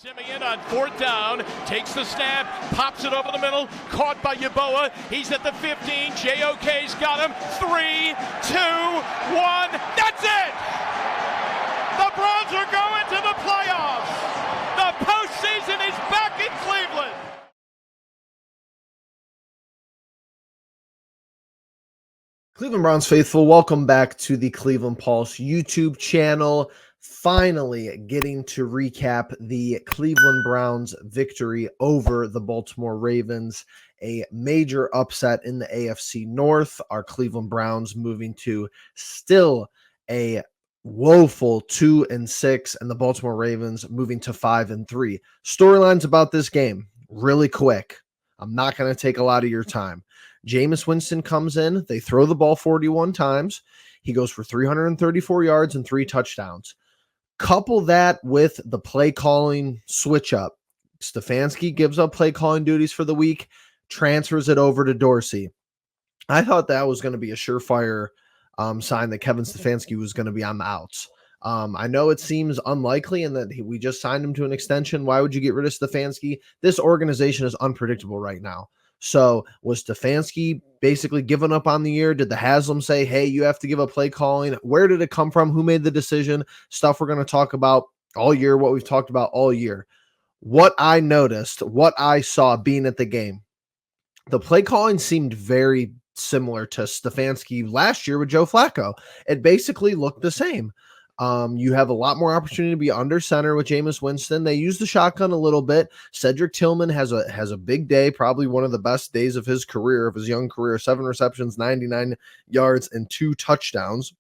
Simeon on fourth down, takes the snap, pops it over the middle, caught by Yeboah. He's at the 15. JOK's got him. 3, 2, 1. That's it! The Browns are going to the playoffs. The postseason is back in Cleveland. Cleveland Browns faithful, welcome back to the Cleveland Pulse YouTube channel. Finally getting to recap the Cleveland Browns victory over the Baltimore Ravens, a major upset in the AFC North. Our Cleveland Browns moving to still a woeful 2-6, and the Baltimore Ravens moving to 5-3. Storylines about this game really quick. I'm not going to take a lot of your time. Jameis Winston comes in. They throw the ball 41 times. He goes for 334 yards and 3 touchdowns. Couple that with the play calling switch up. Stefanski gives up play calling duties for the week, transfers it over to Dorsey. I thought that was going to be a surefire sign that Kevin Stefanski was going to be on the outs. I know it seems unlikely and that we just signed him to an extension. Why would you get rid of Stefanski? This organization is unpredictable right now. So was Stefanski basically giving up on the year? Did the Haslam say, hey, you have to give up play calling? Where did it come from? Who made the decision? Stuff we're going to talk about all year, what we've talked about all year. What I noticed, what I saw being at the game, the play calling seemed very similar to Stefanski last year with Joe Flacco. It basically looked the same. You have a lot more opportunity to be under center with Jameis Winston. They use the shotgun a little bit. Cedric Tillman has a big day, probably one of the best days of his career, of his young career. 7 receptions, 99 yards, and 2 touchdowns.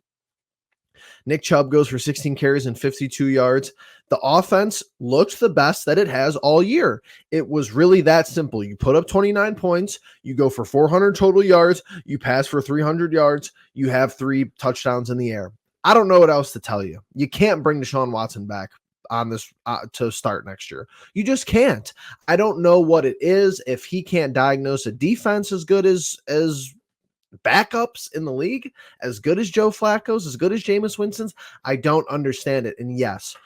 Nick Chubb goes for 16 carries and 52 yards. The offense looked the best that it has all year. It was really that simple. You put up 29 points, you go for 400 total yards, you pass for 300 yards, you have 3 touchdowns in the air. I don't know what else to tell you. You can't bring Deshaun Watson back on this to start next year. You just can't. I don't know what it is. If he can't diagnose a defense as good as backups in the league, as good as Joe Flacco's, as good as Jameis Winston's, I don't understand it. And yes,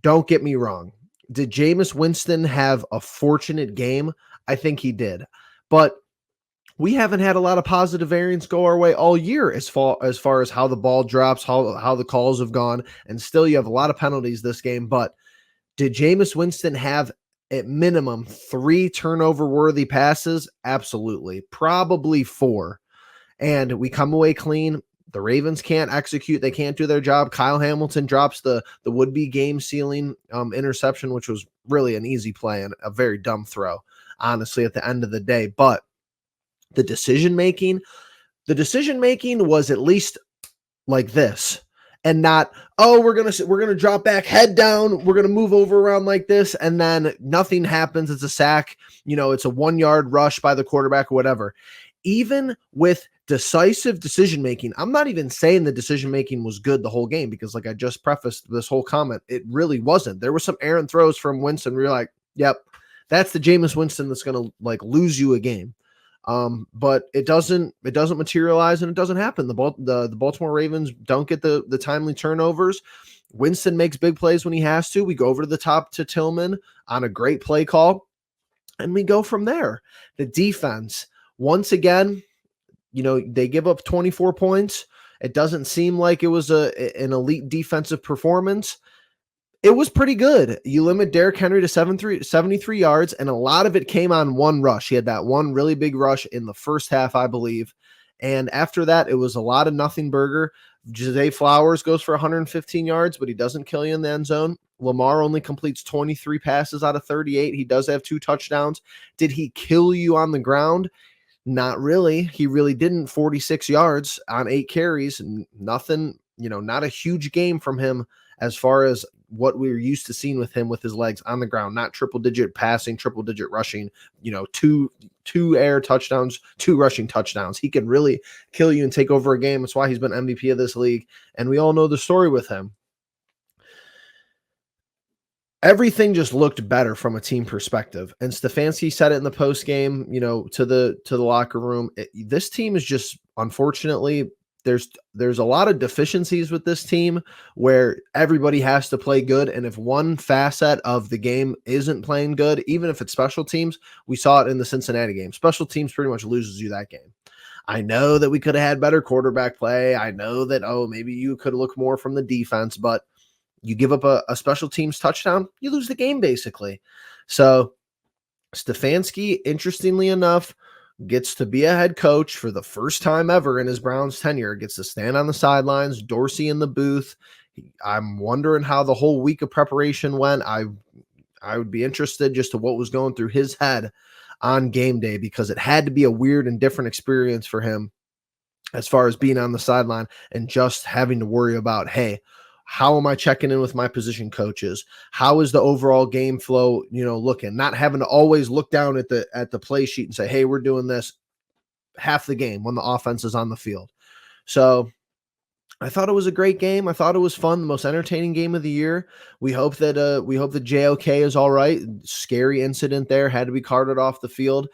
don't get me wrong. Did Jameis Winston have a fortunate game? I think he did. But we haven't had a lot of positive variance go our way all year as far as how the ball drops, how the calls have gone, and still you have a lot of penalties this game. But did Jameis Winston have at minimum 3 turnover-worthy passes? Absolutely. Probably 4. And we come away clean. The Ravens can't execute. They can't do their job. Kyle Hamilton drops the would-be game-sealing interception, which was really an easy play and a very dumb throw, honestly, at the end of the day. But the decision-making was at least like this, and not, oh, we're going to drop back, head down, we're going to move over around like this, and then nothing happens. It's a sack. It's a 1-yard rush by the quarterback or whatever. Even with decisive decision-making, I'm not even saying the decision-making was good the whole game, because like I just prefaced this whole comment, it really wasn't. There were some errant throws from Winston where you're like, yep, that's the Jameis Winston that's going to like lose you a game. But it doesn't materialize and it doesn't happen. The Baltimore Ravens don't get the timely turnovers. Winston makes big plays when he has to. We go over to the top to Tillman on a great play call, and we go from there. The defense, once again, they give up 24 points. It doesn't seem like it was an elite defensive performance. It was pretty good. You limit Derrick Henry to 73 yards, and a lot of it came on one rush. He had that one really big rush in the first half, I believe. And after that, it was a lot of nothing burger. Zay Flowers goes for 115 yards, but he doesn't kill you in the end zone. Lamar only completes 23 passes out of 38. He does have 2 touchdowns. Did he kill you on the ground? Not really. He really didn't. 46 yards on 8 carries. Nothing, not a huge game from him as far as what we were used to seeing with him with his legs on the ground, not triple-digit passing, triple-digit rushing, 2 air touchdowns, 2 rushing touchdowns. He can really kill you and take over a game. That's why he's been MVP of this league, and we all know the story with him. Everything just looked better from a team perspective, and Stefanski said it in the post game, to the locker room. This team is just, unfortunately, there's a lot of deficiencies with this team where everybody has to play good, and if one facet of the game isn't playing good, even if it's special teams, we saw it in the Cincinnati game. Special teams pretty much loses you that game. I know that we could have had better quarterback play. I know that, maybe you could look more from the defense, but you give up a special teams touchdown, you lose the game basically. So Stefanski, interestingly enough, gets to be a head coach for the first time ever in his Browns tenure, gets to stand on the sidelines, Dorsey in the booth. I'm wondering how the whole week of preparation went. I would be interested just to what was going through his head on game day, because it had to be a weird and different experience for him as far as being on the sideline and just having to worry about, hey, how am I checking in with my position coaches? How is the overall game flow, looking? Not having to always look down at the play sheet and say, hey, we're doing this half the game when the offense is on the field. So I thought it was a great game. I thought it was fun, the most entertaining game of the year. We hope that JOK is all right. Scary incident there, had to be carted off the field.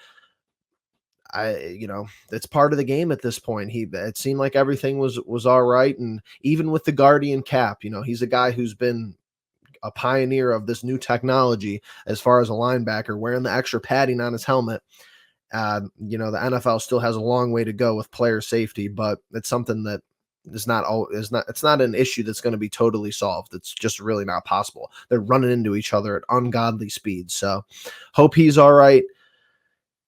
It's part of the game at this point. It seemed like everything was all right. And even with the Guardian cap, he's a guy who's been a pioneer of this new technology as far as a linebacker wearing the extra padding on his helmet. The NFL still has a long way to go with player safety, but it's something that it's not an issue that's going to be totally solved. It's just really not possible. They're running into each other at ungodly speeds. So hope he's all right.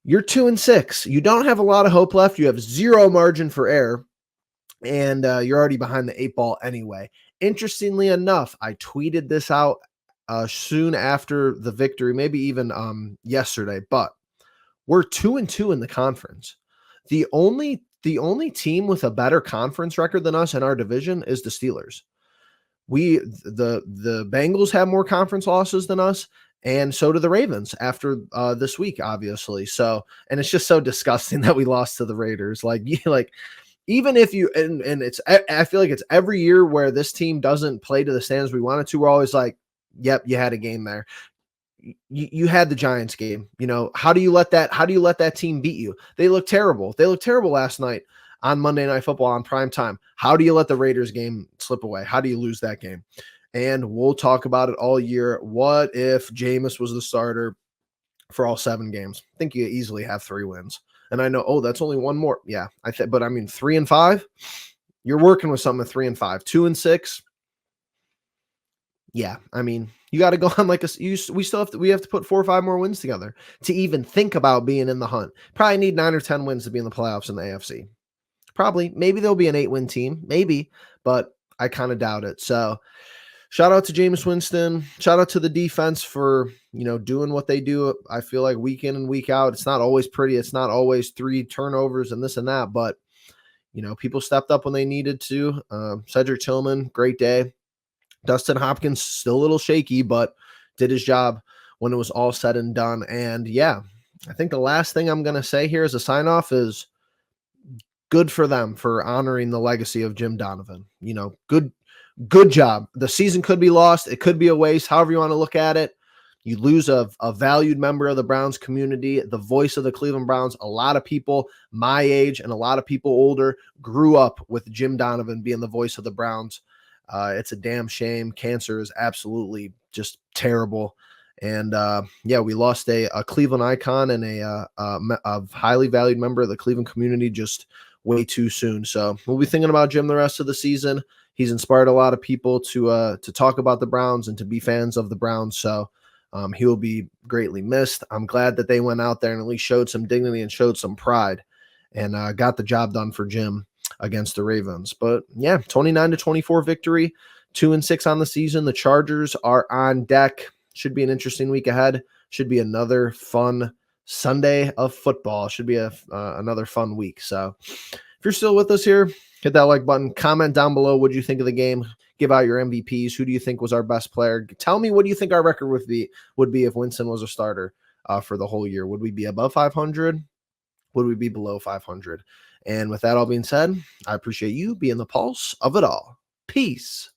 You're 2-6. You don't have a lot of hope left. You have zero margin for error, and you're already behind the 8 ball anyway. Interestingly enough, I tweeted this out soon after the victory, maybe even yesterday, but we're 2-2 in the conference. The only team with a better conference record than us in our division is the Steelers. The Bengals have more conference losses than us, and so do the Ravens after this week, obviously. So, and it's just so disgusting that we lost to the Raiders. Even if you, and I feel like it's every year where this team doesn't play to the standards we wanted to, we're always like, yep, you had a game there. You had the Giants game. How do you let that team beat you? They look terrible. They looked terrible last night on Monday Night Football on prime time. How do you let the Raiders game slip away? How do you lose that game? And we'll talk about it all year. What if Jameis was the starter for all 7 games? I think you easily have 3 wins. And I know, that's only one more. Yeah, but I mean, 3-5, you're working with something at 3-5, 2-6. Yeah, I mean, you got to go on we have to put 4 or 5 more wins together to even think about being in the hunt. Probably need 9 or 10 wins to be in the playoffs in the AFC. Maybe there'll be an 8-win team, maybe, but I kind of doubt it. So shout out to Jameis Winston. Shout out to the defense for, doing what they do. I feel like week in and week out, it's not always pretty. It's not always 3 turnovers and this and that, but, people stepped up when they needed to. Cedric Tillman, great day. Dustin Hopkins, still a little shaky, but did his job when it was all said and done. And yeah, I think the last thing I'm going to say here as a sign off is good for them for honoring the legacy of Jim Donovan. Good job. The season could be lost. It could be a waste. However you want to look at it. You lose a valued member of the Browns community, the voice of the Cleveland Browns. A lot of people my age and a lot of people older grew up with Jim Donovan being the voice of the Browns. It's a damn shame. Cancer is absolutely just terrible. And we lost a Cleveland icon and a highly valued member of the Cleveland community just way too soon. So we'll be thinking about Jim the rest of the season. He's inspired a lot of people to talk about the Browns and to be fans of the Browns. So he will be greatly missed. I'm glad that they went out there and at least showed some dignity and showed some pride and got the job done for Jim against the Ravens. But yeah, 29-24 victory, 2-6 on the season. The Chargers are on deck. Should be an interesting week ahead. Should be another fun Sunday of football. Should be another fun week. So if you're still with us here, hit that like button. Comment down below what you think of the game. Give out your MVPs. Who do you think was our best player? Tell me what do you think our record would be if Winston was a starter for the whole year. Would we be above 500? Would we be below 500? And with that all being said, I appreciate you being the pulse of it all. Peace.